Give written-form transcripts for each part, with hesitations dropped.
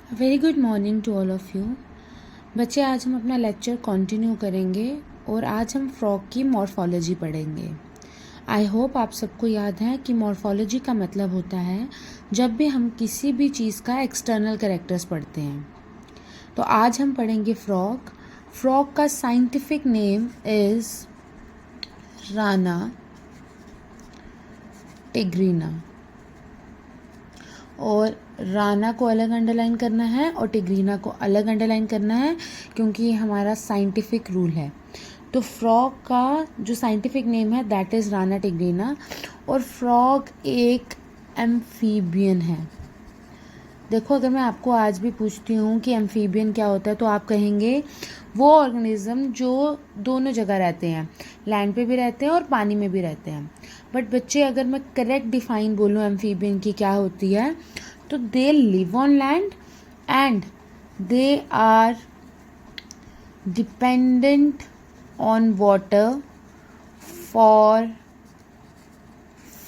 Very good morning to all of you. बच्चे, आज हम अपना लेक्चर कंटिन्यू करेंगे और आज हम फ्रॉग की मॉर्फोलॉजी पढ़ेंगे। आई होप आप सबको याद है कि मॉर्फोलॉजी का मतलब होता है जब भी हम किसी भी चीज़ का एक्सटर्नल कैरेक्टर्स पढ़ते हैं। तो आज हम पढ़ेंगे फ्रॉग। फ्रॉग का scientific name is Rana tigrina, और राना को अलग अंडरलाइन करना है और टिग्रीना को अलग अंडरलाइन करना है क्योंकि ये हमारा साइंटिफिक रूल है। तो फ्रॉग का जो साइंटिफिक नेम है दैट इज़ राना टिग्रीना, और फ्रॉग एक एम्फीबियन है। देखो, अगर मैं आपको आज भी पूछती हूँ कि एम्फीबियन क्या होता है तो आप कहेंगे वो ऑर्गेनिज्म जो दोनों जगह रहते हैं, लैंड पे भी रहते हैं और पानी में भी रहते हैं। बट बच्चे, अगर मैं करेक्ट डिफाइन बोलूँ एम्फीबियन की क्या होती है, तो they live on land and they are dependent on water for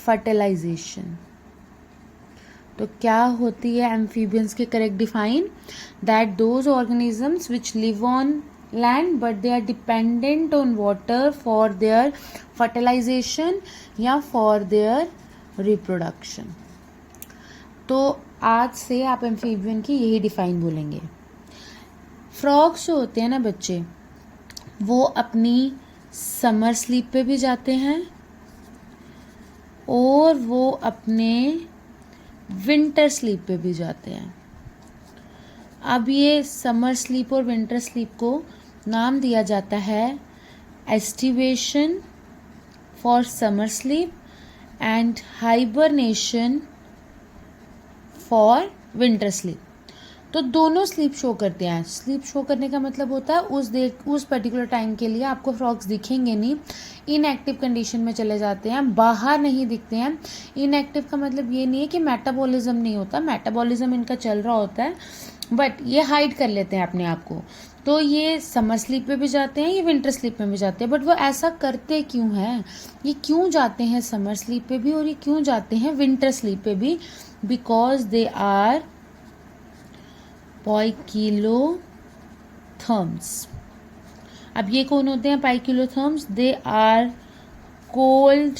fertilisation. तो क्या होती है एम्फीबियंस के correct define? That those organisms which live on land but they are dependent on water for their fertilisation या for their reproduction. तो आज से आप एम्फीबियन की यही डिफाइन बोलेंगे। फ्रॉग्स जो होते हैं ना बच्चे, वो अपनी समर स्लीप पे भी जाते हैं और वो अपने विंटर स्लीप पे भी जाते हैं। अब ये समर स्लीप और विंटर स्लीप को नाम दिया जाता है aestivation for summer sleep and hibernation for winter sleep. तो दोनों स्लीप शो करते हैं। स्लीप शो करने का मतलब होता है उस पर्टिकुलर टाइम के लिए आपको फ्रॉग्स दिखेंगे नहीं, इनएक्टिव कंडीशन में चले जाते हैं, बाहर नहीं दिखते हैं। इनएक्टिव का मतलब ये नहीं है कि मेटाबॉलिज्म नहीं होता, मेटाबॉलिज्म इनका चल रहा होता है, बट ये हाइड कर लेते हैं अपने आप को। तो ये समर स्लीप में भी जाते हैं, ये विंटर स्लीप में भी जाते हैं। बट वो ऐसा करते क्यों हैं? ये क्यों जाते हैं समर स्लीप पे भी और ये क्यों जाते हैं विंटर स्लीप पे भी? Because they are poikilotherms. अब ये कौन होते हैं poikilotherms? They are cold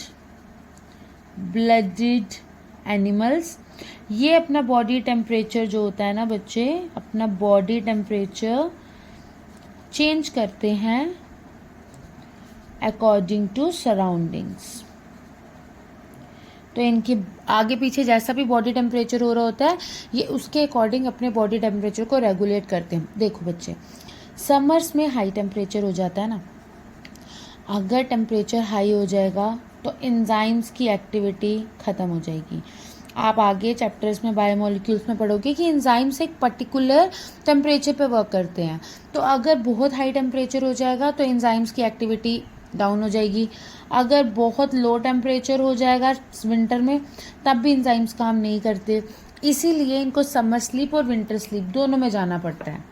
blooded animals. ये अपना बॉडी टेम्परेचर जो होता है ना बच्चे, अपना बॉडी टेम्परेचर चेंज करते हैं अकॉर्डिंग टू सराउंडिंग्स। तो इनके आगे पीछे जैसा भी बॉडी टेम्परेचर हो रहा होता है, ये उसके अकॉर्डिंग अपने बॉडी टेम्परेचर को रेगुलेट करते हैं। देखो बच्चे, समर्स में हाई टेम्परेचर हो जाता है ना, अगर टेम्परेचर हाई हो जाएगा तो एंजाइम्स की एक्टिविटी ख़त्म हो जाएगी। आप आगे चैप्टर्स में बायोमोलिक्यूल्स में पढ़ोगे कि एंजाइम्स एक पर्टिकुलर टेम्परेचर पे वर्क करते हैं। तो अगर बहुत हाई टेम्परेचर हो जाएगा तो एंजाइम्स की एक्टिविटी डाउन हो जाएगी। अगर बहुत लो टेम्परेचर हो जाएगा विंटर में, तब भी एंजाइम्स काम नहीं करते। इसीलिए इनको समर स्लीप और विंटर स्लीप दोनों में जाना पड़ता है।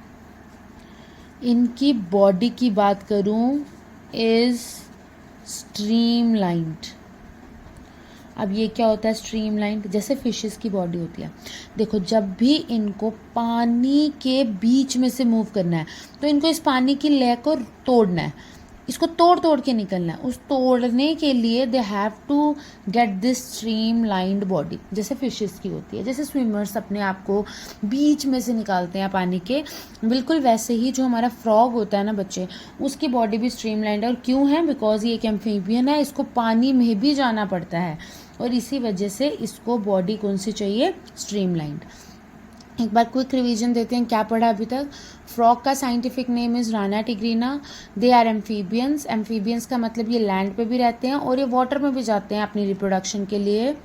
इनकी बॉडी की बात करूं, इज स्ट्रीमलाइन्ड। अब ये क्या होता है स्ट्रीमलाइन्ड? जैसे फिशेस की बॉडी होती है। देखो, जब भी इनको पानी के बीच में से मूव करना है तो इनको इस पानी की लेयर को तोड़ना है, इसको तोड़ तोड़ के निकलना है। उस तोड़ने के लिए they have to get this streamlined body, जैसे फिशेस की होती है। जैसे स्विमर्स अपने आप को बीच में से निकालते हैं पानी के, बिल्कुल वैसे ही जो हमारा फ्रॉग होता है ना बच्चे, उसकी बॉडी भी स्ट्रीम लाइंड है। और क्यों है? बिकॉज ये एक एम्फीबियन है, इसको पानी में भी जाना पड़ता है और इसी वजह से इसको बॉडी कौन सी चाहिए? Stream lined. एक बार क्विक रिवीजन देते हैं क्या पढ़ा अभी तक। फ्रॉग का scientific name is Rana tigrina. They are amphibians. Amphibians का मतलब ये लैंड पे भी रहते हैं और ये वाटर में भी जाते हैं अपनी रिप्रोडक्शन के लिए।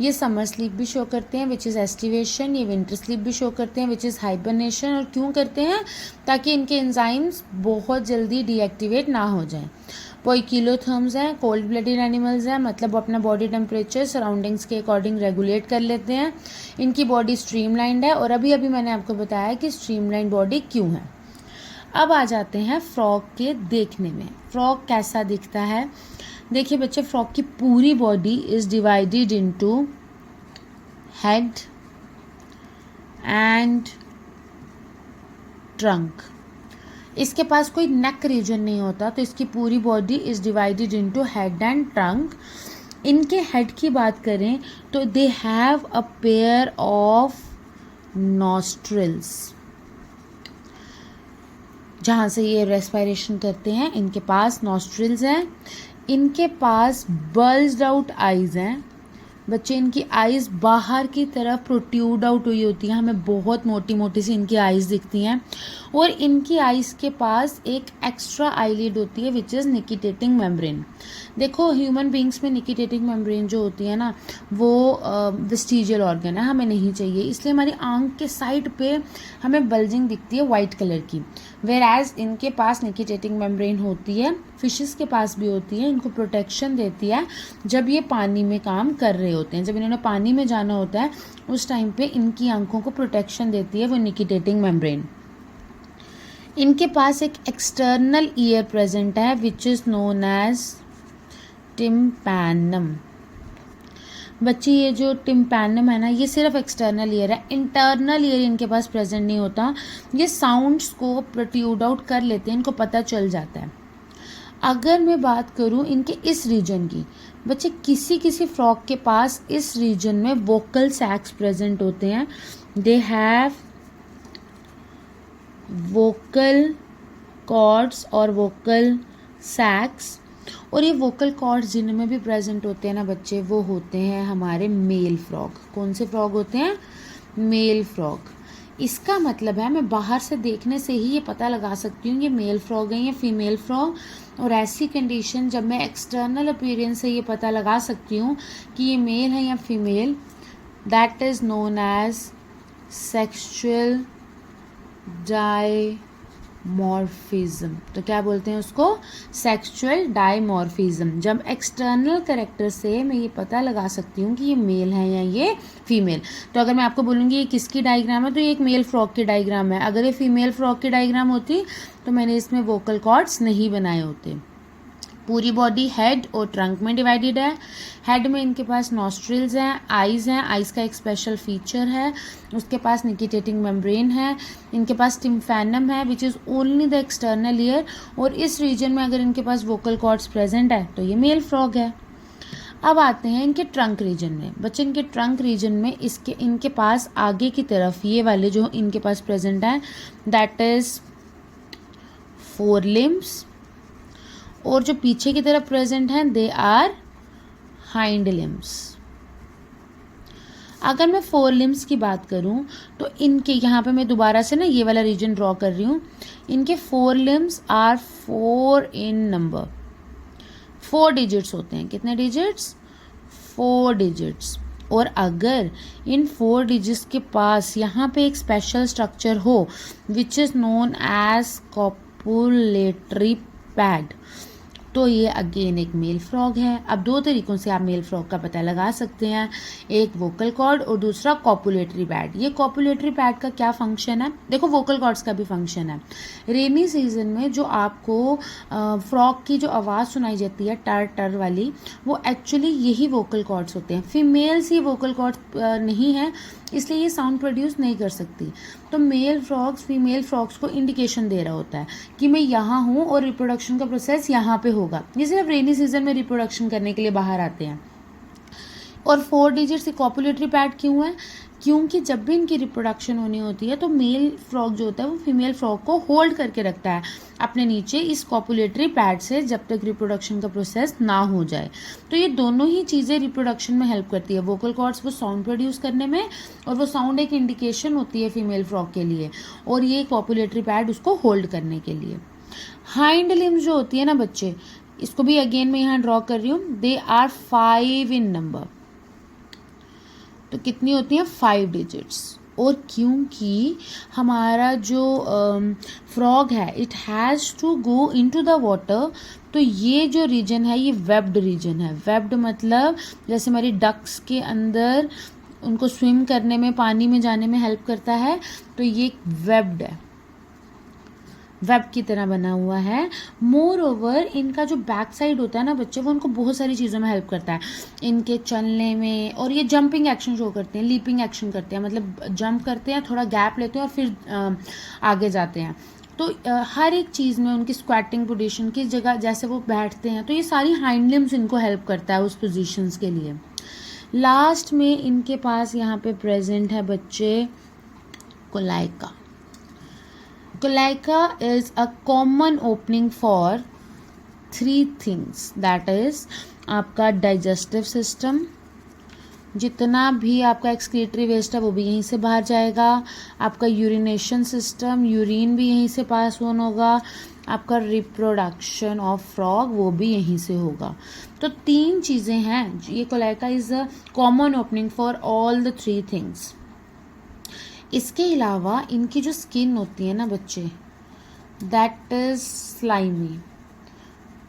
ये समर स्लीप भी शो करते हैं विच इज़ एस्टिवेशन। ये विंटर स्लीप भी शो करते हैं विच इज़ हाइबरनेशन। और क्यों करते हैं? ताकि इनके एंजाइम्स बहुत जल्दी डीएक्टिवेट ना हो जाएं। पोइकिलोथर्म्स हैं, कोल्ड ब्लडेड एनिमल्स हैं, मतलब वो अपना बॉडी टेम्परेचर सराउंडिंग्स के अकॉर्डिंग रेगुलेट कर लेते हैं। इनकी बॉडी स्ट्रीमलाइंड है और अभी अभी मैंने आपको बताया कि स्ट्रीमलाइंड बॉडी क्यों है। अब आ जाते हैं फ्रॉग के देखने में। फ्रॉग कैसा दिखता है? देखिए बच्चे, फ्रॉग की पूरी body is divided into head and trunk. इसके पास कोई नेक रीजन नहीं होता, तो इसकी पूरी body is divided into head and trunk. इनके हेड की बात करें तो they have a pair of nostrils, जहाँ से ये रेस्पिरेशन करते हैं। इनके पास नॉस्ट्रिल्स हैं। इनके पास बल्ज्ड आउट आइज़ हैं। बच्चे, इनकी आइज़ बाहर की तरफ प्रोट्यूड आउट हुई होती हैं, हमें बहुत मोटी मोटी सी इनकी आइज़ दिखती हैं। और इनकी आइज़ के पास एक एक्स्ट्रा आईलिड होती है विच इज़ निकिटेटिंग मेम्ब्रेन। देखो, ह्यूमन बींग्स में निकिटेटिंग मेम्ब्रेन जो होती है ना, वो वेस्टिजियल ऑर्गन है, हमें नहीं चाहिए, इसलिए हमारी आंख के साइड पे हमें बल्जिंग दिखती है वाइट कलर की। वेर एज इनके पास निकिटेटिंग मेम्ब्रेन होती है, फिशेस के पास भी होती है, इनको प्रोटेक्शन देती है जब ये पानी में काम कर रहे होते हैं। जब इन्होंने पानी में जाना होता है उस टाइम पे इनकी आंखों को प्रोटेक्शन देती है वो निकिटेटिंग मेम्ब्रेन। इनके पास एक एक्सटर्नल ईयर प्रेजेंट है which is known as tympanum. बच्चे, ये जो टिम्पैनम है ना, ये सिर्फ एक्सटर्नल ईयर है, इंटरनल ईयर इनके पास प्रेजेंट नहीं होता। ये साउंड्स को प्रोट्यूड आउट कर लेते हैं, इनको पता चल जाता है। अगर मैं बात करूं इनके इस रीजन की, बच्चे किसी किसी फ्रॉग के पास इस रीजन में वोकल सैक्स प्रेजेंट होते हैं। दे हैव वोकल कॉर्ड्स और वोकल सैक्स। और ये वोकल कॉर्ड्स जिनमें भी प्रेजेंट होते हैं ना बच्चे, वो होते हैं हमारे मेल फ्रॉग। कौन से फ्रॉग होते हैं? Male frog. इसका मतलब है मैं बाहर से देखने से ही ये पता लगा सकती हूँ ये मेल फ्रॉग है या फीमेल फ्रॉग। और ऐसी कंडीशन जब मैं एक्सटर्नल अपीयरेंस से ये पता लगा सकती हूँ कि ये मेल है या female, that is known as sexual dimorphism. तो क्या बोलते हैं उसको? Sexual dimorphism. जब एक्सटर्नल कैरेक्टर से मैं ये पता लगा सकती हूँ कि ये मेल है या ये फीमेल। तो अगर मैं आपको बोलूँगी ये किसकी डायग्राम है, तो ये एक मेल फ्रॉग की डायग्राम है। अगर ये फीमेल फ्रॉग की डायग्राम होती तो मैंने इसमें वोकल कॉर्ड्स नहीं बनाए होते। पूरी बॉडी हेड और ट्रंक में डिवाइडेड है। हेड में इनके पास नॉस्ट्रिल्स हैं, आइज़ हैं, आइज़ का एक स्पेशल फीचर है। उसके पास निकिटेटिंग मेम्ब्रेन है। इनके पास टिम्फैनम है which is only the external ear. और इस रीजन में अगर इनके पास वोकल कॉर्ड्स प्रेजेंट है तो ये मेल फ्रॉग है। अब आते हैं इनके ट्रंक रीजन में। बच्चे, इनके ट्रंक रीजन में इनके पास आगे की तरफ ये वाले जो इनके पास प्रेजेंट हैं, दैट इज़ फोर लिम्स। और जो पीछे की तरफ प्रेजेंट हैं दे आर हाइंड लिम्स। अगर मैं फोर लिम्स की बात करूं तो इनके यहाँ पे मैं दोबारा से ना ये वाला रीजन ड्रॉ कर रही हूँ। इनके fore limbs are 4 in number. 4 digits होते हैं। कितने डिजिट्स? 4 डिजिट्स। और अगर इन 4 डिजिट्स के पास यहाँ पे एक स्पेशल स्ट्रक्चर हो which is known as copulatory pad, तो ये अगेन एक मेल फ्रॉग है। अब 2 तरीक़ों से आप मेल फ्रॉग का पता लगा सकते हैं, एक वोकल कॉर्ड और दूसरा कॉपुलेटरी पैड। ये कॉपुलेटरी पैड का क्या फंक्शन है? देखो, वोकल कॉर्ड्स का भी फंक्शन है। रेनी सीजन में जो आपको फ्रॉग की जो आवाज़ सुनाई जाती है टर टर वाली, वो एक्चुअली यही वोकल कॉर्ड्स होते हैं। फीमेल्स ये वोकल कॉर्ड्स नहीं है, इसलिए ये साउंड प्रोड्यूस नहीं कर सकती। तो मेल फ्रॉग्स फीमेल फ्रॉग्स को इंडिकेशन दे रहा होता है कि मैं यहाँ हूँ और रिप्रोडक्शन का प्रोसेस यहाँ पे होगा। ये सिर्फ रेनी सीजन में रिप्रोडक्शन करने के लिए बाहर आते हैं। और 4 डिजिट्स कॉपुलेटरी पैड क्यों है? क्योंकि जब भी इनकी रिप्रोडक्शन होनी होती है तो मेल फ्रॉग जो होता है वो फीमेल फ्रॉग को होल्ड करके रखता है अपने नीचे इस कॉपुलेटरी पैड से, जब तक रिप्रोडक्शन का प्रोसेस ना हो जाए। तो ये दोनों ही चीज़ें रिप्रोडक्शन में हेल्प करती है। वोकल कॉर्ड्स वो साउंड प्रोड्यूस करने में, और वो साउंड एक इंडिकेशन होती है फीमेल फ्रॉग के लिए, और ये कॉपुलेटरी पैड उसको होल्ड करने के लिए। हाइंड लिम्स जो होती है ना बच्चे, इसको भी अगेन मैं यहाँ ड्रॉ कर रही हूँ। They are 5 in number. तो कितनी होती हैं? 5 डिजिट्स। और क्योंकि हमारा जो फ्रॉग है it has to go into the water, तो ये जो रीजन है ये वेब्ड रीजन है। वेब्ड मतलब जैसे हमारी डक्स के अंदर उनको स्विम करने में, पानी में जाने में हेल्प करता है, तो ये वेब्ड है। वेब की तरह बना हुआ है। मोर ओवर इनका जो बैक साइड होता है ना बच्चे, वो उनको बहुत सारी चीज़ों में हेल्प करता है, इनके चलने में। और ये जंपिंग एक्शन शो करते हैं, लीपिंग एक्शन करते हैं, मतलब जंप करते हैं, थोड़ा गैप लेते हैं और फिर आगे जाते हैं। तो हर एक चीज़ में उनकी स्क्वाटिंग पोजीशन की जगह जैसे वो बैठते हैं, तो ये सारी हाइंड लिम्स इनको हेल्प करता है उस पोजीशंस के लिए। लास्ट में इनके पास यहाँ पे प्रेजेंट है बच्चे cloaca. Cloaca is a common opening for 3 things, that is आपका डाइजेस्टिव सिस्टम, जितना भी आपका एक्सक्रीटरी वेस्ट है वो भी यहीं से बाहर जाएगा, आपका यूरिनेशन सिस्टम, यूरिन भी यहीं से पास ऑन होगा, आपका रिप्रोडक्शन ऑफ फ्रॉग वो भी यहीं से होगा। तो 3 चीज़ें हैं, ये cloaca is a common opening for all the 3 things. इसके अलावा इनकी जो स्किन होती है ना बच्चे, दैट इज स्लाइमी।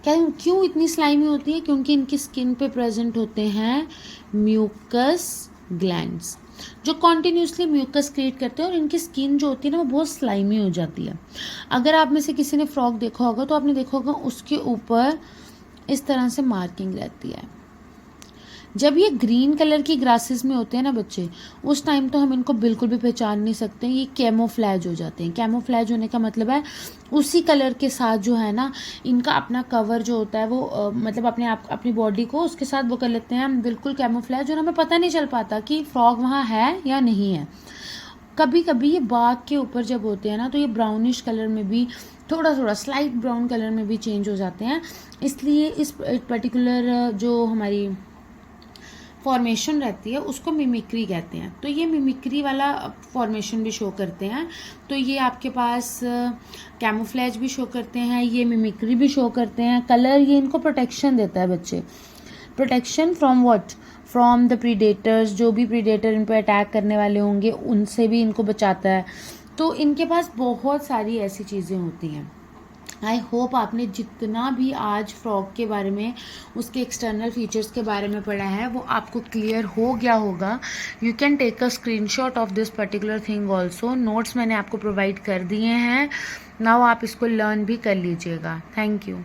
क्यों इतनी स्लाइमी होती है? क्योंकि इनकी स्किन पे प्रेजेंट होते हैं म्यूकस ग्लैंड्स, जो कॉन्टिन्यूसली म्यूकस क्रिएट करते हैं, और इनकी स्किन जो होती है ना वो बहुत स्लाइमी हो जाती है। अगर आप में से किसी ने फ्रॉग देखा होगा तो आपने देखा होगा उसके ऊपर इस तरह से मार्किंग रहती है। जब ये ग्रीन कलर की ग्रासेस में होते हैं ना बच्चे, उस टाइम तो हम इनको बिल्कुल भी पहचान नहीं सकते, ये कैमोफ्लैज हो जाते हैं। कैमोफ्लैज होने का मतलब है उसी कलर के साथ जो है ना इनका अपना कवर जो होता है वो मतलब अपने आप अपनी बॉडी को उसके साथ वो कर लेते हैं हम बिल्कुल कैमोफ्लैज, और हमें पता नहीं चल पाता कि फ्रॉग वहाँ है या नहीं है। कभी कभी ये बाग के ऊपर जब होते हैं ना तो ये ब्राउनिश कलर में भी, थोड़ा थोड़ा स्लाइट ब्राउन कलर में भी चेंज हो जाते हैं। इसलिए इस पर्टिकुलर जो हमारी फॉर्मेशन रहती है उसको मिमिक्री कहते हैं। तो ये मिमिक्री वाला फॉर्मेशन भी शो करते हैं। तो ये आपके पास कैमोफ्लेज भी शो करते हैं, ये मिमिक्री भी शो करते हैं। कलर ये इनको प्रोटेक्शन देता है बच्चे। Protection from what? From the predators, जो भी प्रीडेटर इन पर अटैक करने वाले होंगे उनसे भी इनको बचाता है। तो इनके पास बहुत सारी ऐसी चीज़ें होती हैं। आई होप आपने जितना भी आज फ्रॉग के बारे में, उसके एक्सटर्नल फीचर्स के बारे में पढ़ा है वो आपको क्लियर हो गया होगा। You can take a screenshot of this particular thing also. Notes मैंने आपको प्रोवाइड कर दिए हैं, नाउ आप इसको लर्न भी कर लीजिएगा। Thank you.